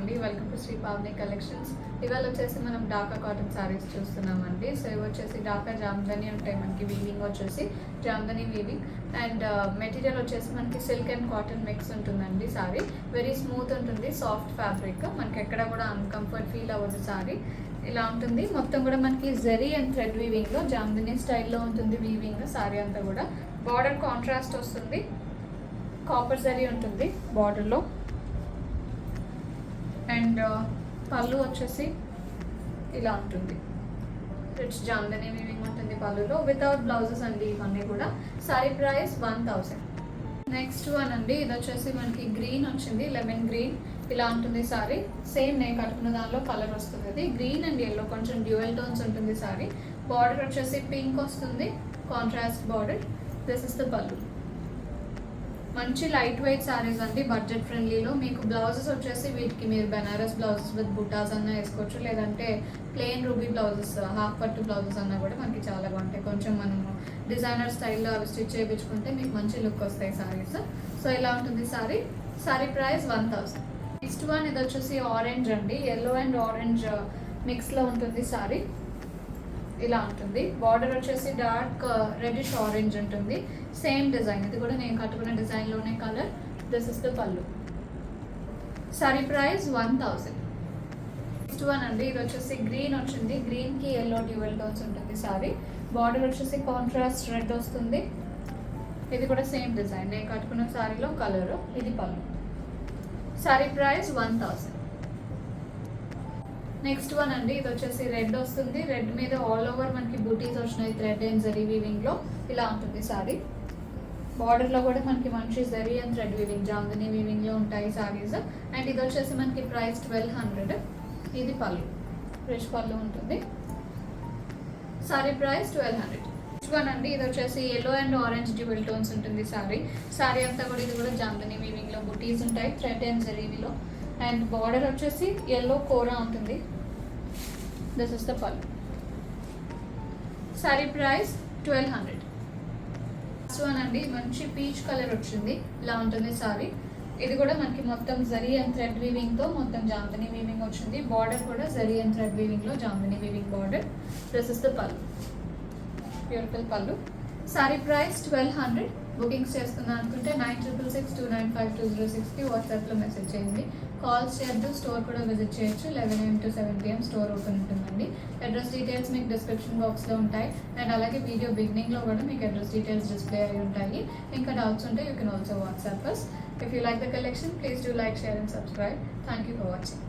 అండి, welcome to Shri Pavani collections. ఇవాళ వచ్చేసి మనం డాకా కాటన్ సారీస్ చూస్తున్నామండి. సో ఇవి వచ్చేసి డాకా జామ్దని ఉంటాయి, మనకి వీవింగ్ వచ్చేసి జామ్దని వీవింగ్ అండ్ మెటీరియల్ వచ్చేసి మనకి సిల్క్ అండ్ కాటన్ మిక్స్ ఉంటుందండి. సారీ వెరీ స్మూత్ ఉంటుంది, సాఫ్ట్ ఫ్యాబ్రిక్, మనకి ఎక్కడ కూడా అన్కంఫర్ట్ ఫీల్ అవ్వదు. సారీ ఇలా ఉంటుంది, మొత్తం కూడా మనకి జరీ అండ్ థ్రెడ్ వీవింగ్లో జామ్దని స్టైల్లో ఉంటుంది వీవింగ్. సారీ అంతా కూడా బార్డర్ కాంట్రాస్ట్ వస్తుంది, కాపర్ జరీ ఉంటుంది బార్డర్లో అండ్ పళ్ళు వచ్చేసి ఇలా ఉంటుంది, రిచ్ జామ్దని వీవింగ్ ఉంటుంది పళ్ళులో, వితౌట్ బ్లౌజెస్ అండి ఇవన్నీ కూడా. Sorry price 1000. నెక్స్ట్ వన్ అండి, ఇది వచ్చేసి మనకి గ్రీన్ వచ్చింది, లెమన్ గ్రీన్ ఇలా ఉంటుంది సారీ. సేమ్ నేను కట్టుకున్న దానిలో కలర్ వస్తుంది, అది గ్రీన్ అండ్ ఎల్లో కొంచెం డ్యూయల్ టోన్స్ ఉంటుంది సారీ. బార్డర్ వచ్చేసి పింక్ వస్తుంది, contrast border. This is the పళ్ళు. మంచి లైట్ వెయిట్ సారీస్ అండి, బడ్జెట్ ఫ్రెండ్లీలో. మీకు బ్లౌజెస్ వచ్చేసి వీటికి మీరు బెనారస్ బ్లౌజెస్ విత్ బుటాస్ అన్నా వేసుకోవచ్చు, లేదంటే ప్లెయిన్ రూబీ బ్లౌజెస్, హాఫ్ పట్టు బ్లౌజెస్ అన్నా కూడా మనకి చాలా బాగుంటాయి. కొంచెం మనము డిజైనర్ స్టైల్లో అవి స్టిచ్ చేయించుకుంటే మీకు మంచి లుక్ వస్తాయి సారీస్. సో ఇలా ఉంటుంది sorry. Sorry price 1000. Next one ఇది వచ్చేసి ఆరెంజ్ అండి, ఎల్లో అండ్ ఆరెంజ్ మిక్స్లో ఉంటుంది సారీ. ఇలా ఉంటుంది, బార్డర్ వచ్చేసి డార్క్ రెడిష్ ఆరెంజ్ ఉంటుంది, సేమ్ డిజైన్, ఇది కూడా నేను కట్టుకున్న డిజైన్లోనే కలర్. దిస్ ఇస్ ద పళ్ళు. సారీ ప్రైస్ 1000. నెక్స్ట్ వన్ అండి, ఇది వచ్చేసి గ్రీన్ వచ్చింది, గ్రీన్కి ఎల్లో డ్యూయల్ టోన్స్ ఉంటుంది సారీ. బార్డర్ వచ్చేసి కాంట్రాస్ట్ రెడ్ వస్తుంది, ఇది కూడా సేమ్ డిజైన్, నేను కట్టుకున్న సారీలో కలర్. ఇది పళ్ళు. సారీ ప్రైస్ 1000. నెక్స్ట్ వన్ అండి, ఇది వచ్చేసి రెడ్ వస్తుంది, రెడ్ మీద ఆల్ ఓవర్ మనకి బూటీస్ వచ్చినాయి థ్రెడ్ అండ్ జరీ వీవింగ్లో. ఇలా ఉంటుంది సారీ. బార్డర్లో కూడా మనకి మంచి zari and thread weaving, Jamdani వీవింగ్లో ఉంటాయి సారీస్. అండ్ ఇది వచ్చేసి మనకి ప్రైస్ 1200. ఇది పళ్ళు, రిచ్ పళ్ళు ఉంటుంది. Sorry price 1200. నెక్స్ట్ వన్ అండి, ఇది వచ్చేసి yellow and orange dual tones ఉంటుంది సారీ. సారీ అంతా కూడా ఇది కూడా జామ్దని వీవింగ్లో బూటీస్ ఉంటాయి థ్రెడ్ అండ్ జరీవిలో. అండ్ బార్డర్ వచ్చేసి ఎల్లో కోరా ఉంటుంది. దిస్ ఇస్ ద పళ్ళు. సారీ ప్రైస్ 1200. నెక్స్ట్ వన్ అండి, మంచి పీచ్ కలర్ వచ్చింది, ఇలా ఉంటుంది సారీ. ఇది కూడా మనకి మొత్తం జరీ అండ్ థ్రెడ్ వీవింగ్తో మొత్తం జామ్దని వీవింగ్ వచ్చింది. బార్డర్ కూడా జరీ అండ్ థ్రెడ్ వీవింగ్లో Jamdani weaving border. This is the pallu, beautiful pallu. Sari price 1200. Bookings చేస్తున్నా అనుకుంటే 9666295206కి వాట్సాప్లో మెసేజ్ చేయండి. కాల్స్ చేయొద్దు, స్టోర్ కూడా విజిట్ చేయొచ్చు. 11 AM to 7 PM store open ఉంటుందండి. అడ్రస్ డీటెయిల్స్ మీకు డిస్క్రిప్షన్ బాక్స్లో ఉంటాయి అండ్ అలాగే వీడియో బిగినింగ్లో కూడా మీకు అడ్రస్ డీటెయిల్స్ డిస్ప్లే అయి ఉంటాయి. ఇంకా డౌట్స్ ఉంటే you can also WhatsApp us. If you like the collection, please do like, share and subscribe. Thank you for watching.